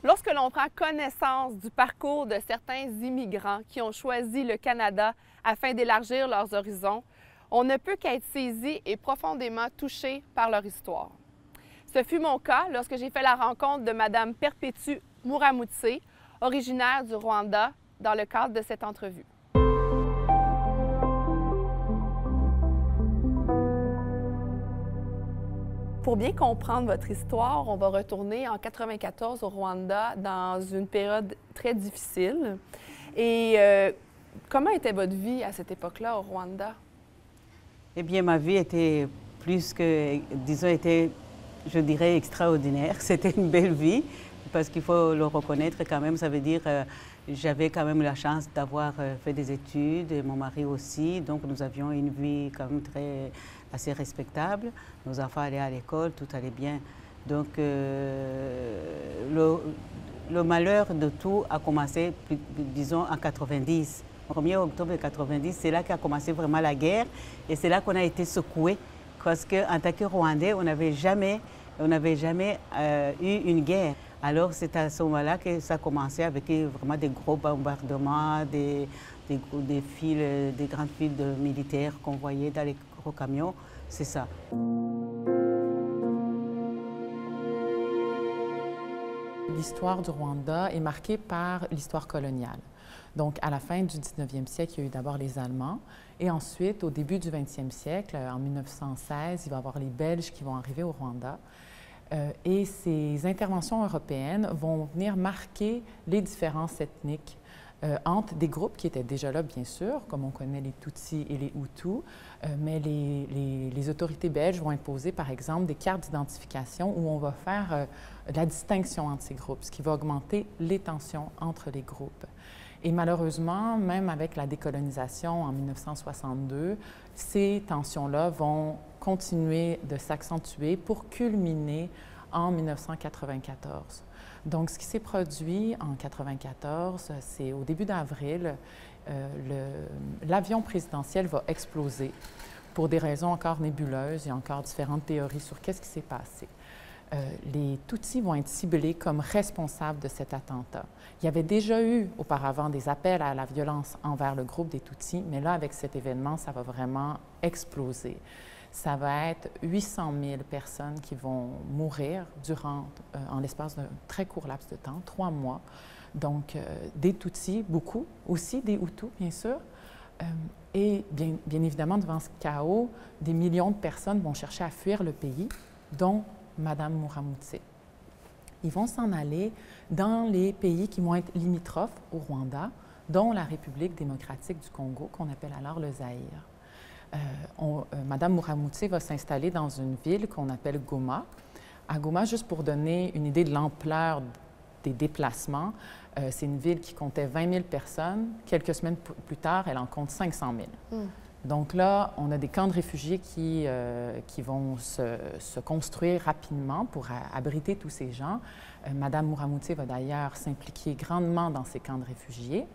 Lorsque l'on prend connaissance du parcours de certains immigrants qui ont choisi le Canada afin d'élargir leurs horizons, on ne peut qu'être saisi et profondément touché par leur histoire. Ce fut mon cas lorsque j'ai fait la rencontre de Mme Perpétue Muramutse, originaire du Rwanda, dans le cadre de cette entrevue. Pour bien comprendre votre histoire, on va retourner en 1994 au Rwanda dans une période très difficile. Et comment était votre vie à cette époque-là au Rwanda? Eh bien, ma vie était plus que, disons, était, je dirais, extraordinaire. C'était une belle vie, parce qu'il faut le reconnaître quand même. Ça veut dire, j'avais quand même la chance d'avoir fait des études, et mon mari aussi. Donc, nous avions une vie quand même assez respectable. Nos enfants allaient à l'école, tout allait bien. Donc, le malheur de tout a commencé, disons, en 90. 1er octobre 90, c'est là qu'a commencé vraiment la guerre et c'est là qu'on a été secoués parce qu'en tant que Rwandais, on n'avait jamais eu une guerre. Alors c'est à ce moment-là que ça a commencé avec vraiment des gros bombardements, des grandes files de militaires qu'on voyait dans les gros camions, c'est ça. L'histoire du Rwanda est marquée par l'histoire coloniale. Donc, à la fin du 19e siècle, il y a eu d'abord les Allemands et ensuite, au début du 20e siècle, en 1916, il va y avoir les Belges qui vont arriver au Rwanda. Et ces interventions européennes vont venir marquer les différences ethniques entre des groupes qui étaient déjà là, bien sûr, comme on connaît les Tutsis et les Hutus, mais les autorités belges vont imposer, par exemple, des cartes d'identification où on va faire la distinction entre ces groupes, ce qui va augmenter les tensions entre les groupes. Et malheureusement, même avec la décolonisation en 1962, ces tensions-là vont continuer de s'accentuer pour culminer en 1994. Donc, ce qui s'est produit en 1994, c'est au début d'avril, l'avion présidentiel va exploser pour des raisons encore nébuleuses. Il y a encore différentes théories sur qu'est-ce qui s'est passé. Les Tutsis vont être ciblés comme responsables de cet attentat. Il y avait déjà eu auparavant des appels à la violence envers le groupe des Tutsis, mais là, avec cet événement, ça va vraiment exploser. Ça va être 800 000 personnes qui vont mourir en l'espace d'un très court laps de temps, 3 mois. Donc, des Tutsis, beaucoup, aussi des Hutus, bien sûr. Et bien évidemment, devant ce chaos, des millions de personnes vont chercher à fuir le pays, dont Mme Muramutse. Ils vont s'en aller dans les pays qui vont être limitrophes au Rwanda, dont la République démocratique du Congo, qu'on appelle alors le Zaïre. Mme Muramutse va s'installer dans une ville qu'on appelle Goma. À Goma, juste pour donner une idée de l'ampleur des déplacements, c'est une ville qui comptait 20 000 personnes. Quelques semaines plus tard, elle en compte 500 000. Donc là, on a des camps de réfugiés qui vont se construire rapidement pour abriter tous ces gens. Mme Muramutse va d'ailleurs s'impliquer grandement dans ces camps de réfugiés.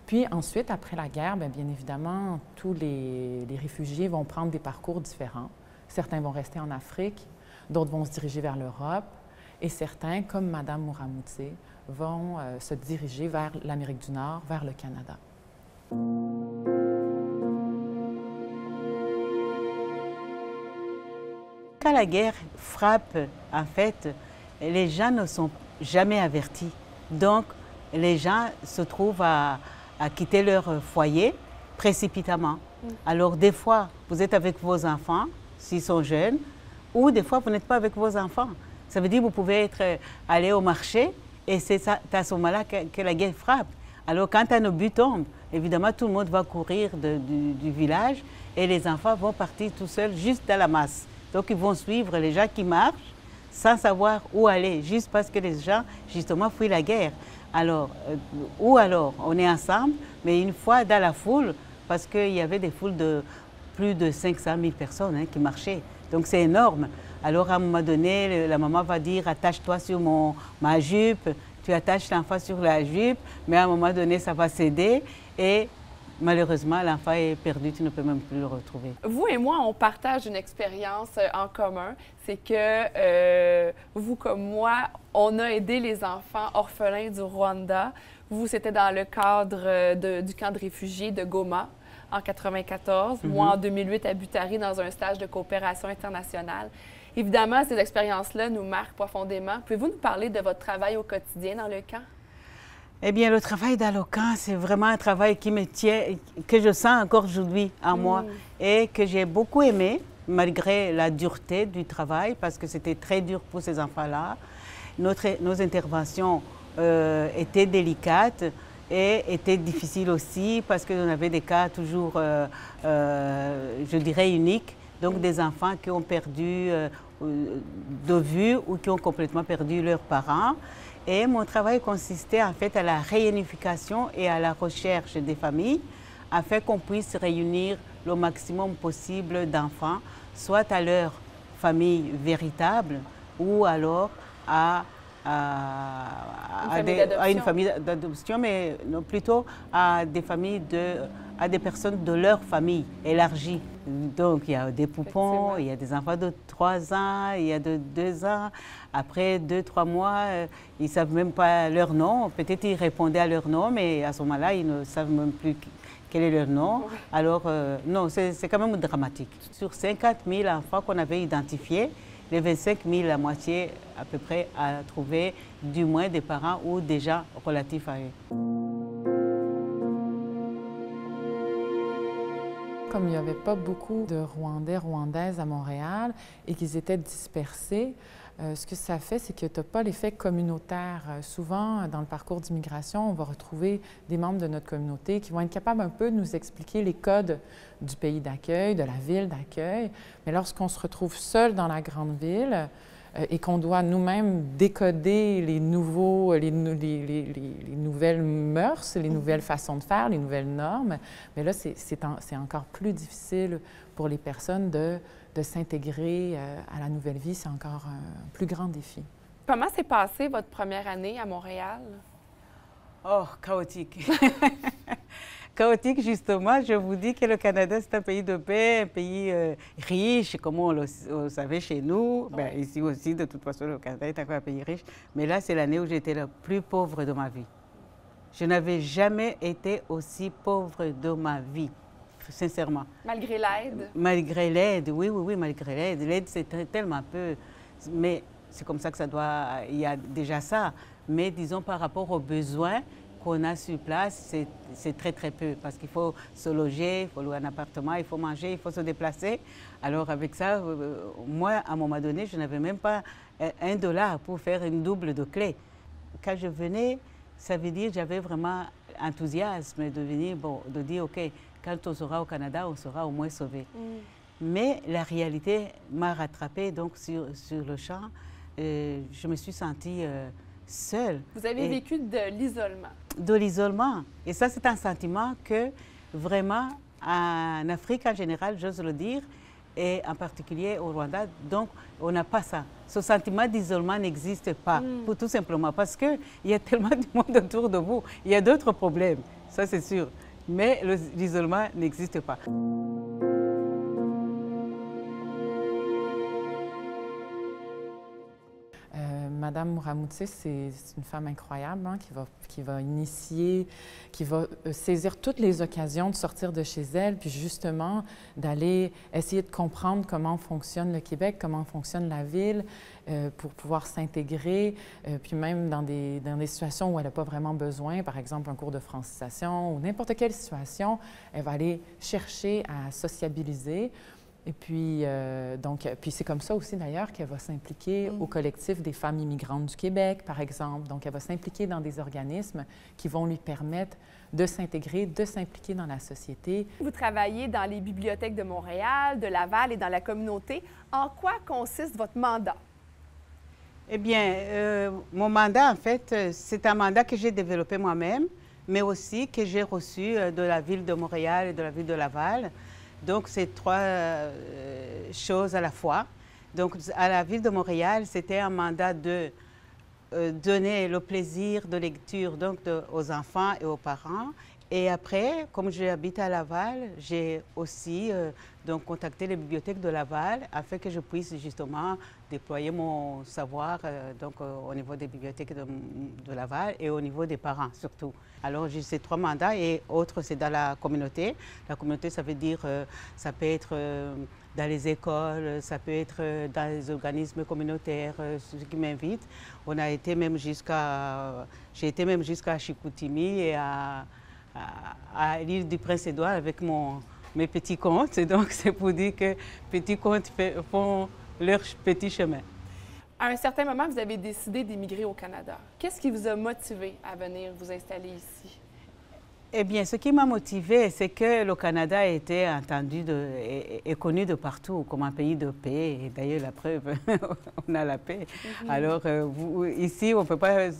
Puis ensuite, après la guerre, bien évidemment, tous les réfugiés vont prendre des parcours différents. Certains vont rester en Afrique, d'autres vont se diriger vers l'Europe, et certains, comme Mme Muramutse, vont se diriger vers l'Amérique du Nord, vers le Canada. Quand la guerre frappe, en fait, les gens ne sont jamais avertis. Donc, les gens se trouvent à quitter leur foyer précipitamment. Alors, des fois, vous êtes avec vos enfants, s'ils sont jeunes, ou des fois, vous n'êtes pas avec vos enfants. Ça veut dire que vous pouvez aller au marché et c'est à ce moment-là que la guerre frappe. Alors, quand un obus tombe, évidemment, tout le monde va courir du village et les enfants vont partir tout seuls, juste dans la masse. Donc, ils vont suivre les gens qui marchent sans savoir où aller, juste parce que les gens, justement, fuient la guerre. Alors, ou alors, on est ensemble, mais une fois dans la foule, parce qu'il y avait des foules de plus de 500 000 personnes qui marchaient. Donc, c'est énorme. Alors, à un moment donné, la maman va dire « attache-toi sur ma jupe ». Tu attaches l'enfant sur la jupe, mais à un moment donné, ça va céder et malheureusement, l'enfant est perdu, tu ne peux même plus le retrouver. Vous et moi, on partage une expérience en commun. C'est que vous comme moi, on a aidé les enfants orphelins du Rwanda. Vous, c'était dans le cadre du camp de réfugiés de Goma en 1994. Moi, en 2008, à Butari, dans un stage de coopération internationale. Évidemment, ces expériences-là nous marquent profondément. Pouvez-vous nous parler de votre travail au quotidien dans le camp? Eh bien, le travail dans le camp, c'est vraiment un travail qui me tient, que je sens encore aujourd'hui en moi et que j'ai beaucoup aimé, malgré la dureté du travail, parce que c'était très dur pour ces enfants-là. Nos interventions étaient délicates et étaient difficiles aussi, parce qu'on avait des cas toujours, je dirais, uniques. Donc, des enfants qui ont perdu de vue ou qui ont complètement perdu leurs parents. Et mon travail consistait en fait à la réunification et à la recherche des familles afin qu'on puisse réunir le maximum possible d'enfants, soit à leur famille véritable ou alors à une famille d'adoption, mais non, plutôt à des familles à des personnes de leur famille élargie. Donc, il y a des poupons, il y a des enfants de 3 ans, il y a de 2 ans. Après 2-3 mois, ils ne savent même pas leur nom. Peut-être ils répondaient à leur nom, mais à ce moment-là, ils ne savent même plus quel est leur nom. Alors, non, c'est quand même dramatique. Sur 50 000 enfants qu'on avait identifiés, les 25 000, la moitié à peu près, a trouvé du moins des parents ou des gens relatifs à eux. Comme il n'y avait pas beaucoup de Rwandais, Rwandaises à Montréal et qu'ils étaient dispersés, ce que ça fait, c'est que tu n'as pas l'effet communautaire. Souvent, dans le parcours d'immigration, on va retrouver des membres de notre communauté qui vont être capables un peu de nous expliquer les codes du pays d'accueil, de la ville d'accueil. Mais lorsqu'on se retrouve seul dans la grande ville et qu'on doit nous-mêmes décoder les nouvelles mœurs, les nouvelles façons de faire, les nouvelles normes, mais là, c'est encore plus difficile pour les personnes de s'intégrer à la nouvelle vie. C'est encore un plus grand défi. Comment s'est passée votre première année à Montréal? Oh, chaotique. Chaotique, justement. Je vous dis que le Canada, c'est un pays de paix, un pays riche, comme on le savait chez nous. Ouais. Ben, ici aussi, de toute façon, le Canada est encore un pays riche. Mais là, c'est l'année où j'étais la plus pauvre de ma vie. Je n'avais jamais été aussi pauvre de ma vie. Sincèrement. Malgré l'aide? Malgré l'aide, oui, malgré l'aide. L'aide, c'est tellement peu. Mais c'est comme ça que ça doit... Il y a déjà ça. Mais disons, par rapport aux besoins qu'on a sur place, c'est très, très peu. Parce qu'il faut se loger, il faut louer un appartement, il faut manger, il faut se déplacer. Alors, avec ça, moi, à un moment donné, je n'avais même pas $1 pour faire une double de clé. Quand je venais, ça veut dire que j'avais vraiment enthousiasme de venir, bon, de dire, OK, quand on sera au Canada, on sera au moins sauvé. Mais la réalité m'a rattrapée, donc sur le champ, je me suis sentie seule. Vous avez vécu de l'isolement. De l'isolement. Et ça, c'est un sentiment que vraiment, en Afrique en général, j'ose le dire, et en particulier au Rwanda, donc on n'a pas ça. Ce sentiment d'isolement n'existe pas, tout simplement parce qu'il y a tellement de monde autour de vous. Il y a d'autres problèmes, ça c'est sûr. Mais l'isolement n'existe pas. Madame Muramutse, c'est une femme incroyable hein, qui va initier, qui va saisir toutes les occasions de sortir de chez elle, puis justement d'aller essayer de comprendre comment fonctionne le Québec, comment fonctionne la ville, pour pouvoir s'intégrer, puis même dans des situations où elle n'a pas vraiment besoin, par exemple un cours de francisation ou n'importe quelle situation, elle va aller chercher à sociabiliser. Et puis, puis c'est comme ça aussi d'ailleurs qu'elle va s'impliquer au collectif des femmes immigrantes du Québec, par exemple. Donc, elle va s'impliquer dans des organismes qui vont lui permettre de s'intégrer, de s'impliquer dans la société. Vous travaillez dans les bibliothèques de Montréal, de Laval et dans la communauté. En quoi consiste votre mandat? Eh bien, mon mandat, en fait, c'est un mandat que j'ai développé moi-même, mais aussi que j'ai reçu de la ville de Montréal et de la ville de Laval. Donc, c'est 3 choses à la fois. Donc, à la ville de Montréal, c'était un mandat de donner le plaisir de lecture donc, aux enfants et aux parents Et après, comme j'habite à Laval, j'ai aussi donc contacté les bibliothèques de Laval afin que je puisse justement déployer mon savoir au niveau des bibliothèques de Laval et au niveau des parents surtout. Alors j'ai ces 3 mandats et autres c'est dans la communauté. La communauté ça veut dire, ça peut être dans les écoles, ça peut être dans les organismes communautaires, ceux qui m'invitent. On a été même j'ai été même jusqu'à Chicoutimi et à l'île du Prince-Édouard avec mes petits contes. Donc c'est pour dire que petits contes font leur petit chemin. À un certain moment, vous avez décidé d'émigrer au Canada. Qu'est-ce qui vous a motivé à venir vous installer ici? Eh bien, ce qui m'a motivée, c'est que le Canada a été entendu et connu de partout comme un pays de paix. Et d'ailleurs, la preuve, on a la paix. Alors, ici, on ne peut pas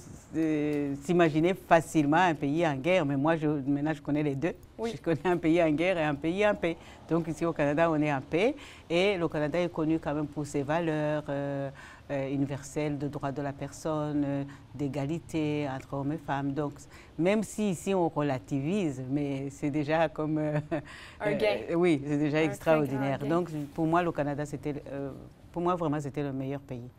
s'imaginer facilement un pays en guerre. Mais moi, maintenant, je connais les deux. Oui. Je connais un pays en guerre et un pays en paix. Donc, ici, au Canada, on est en paix. Et le Canada est connu quand même pour ses valeurs universelles de droits de la personne, d'égalité entre hommes et femmes. Donc, même si ici, on relativise, mais c'est déjà comme... un gain. Oui, c'est déjà extraordinaire. Donc, pour moi, le Canada, pour moi, vraiment, c'était le meilleur pays.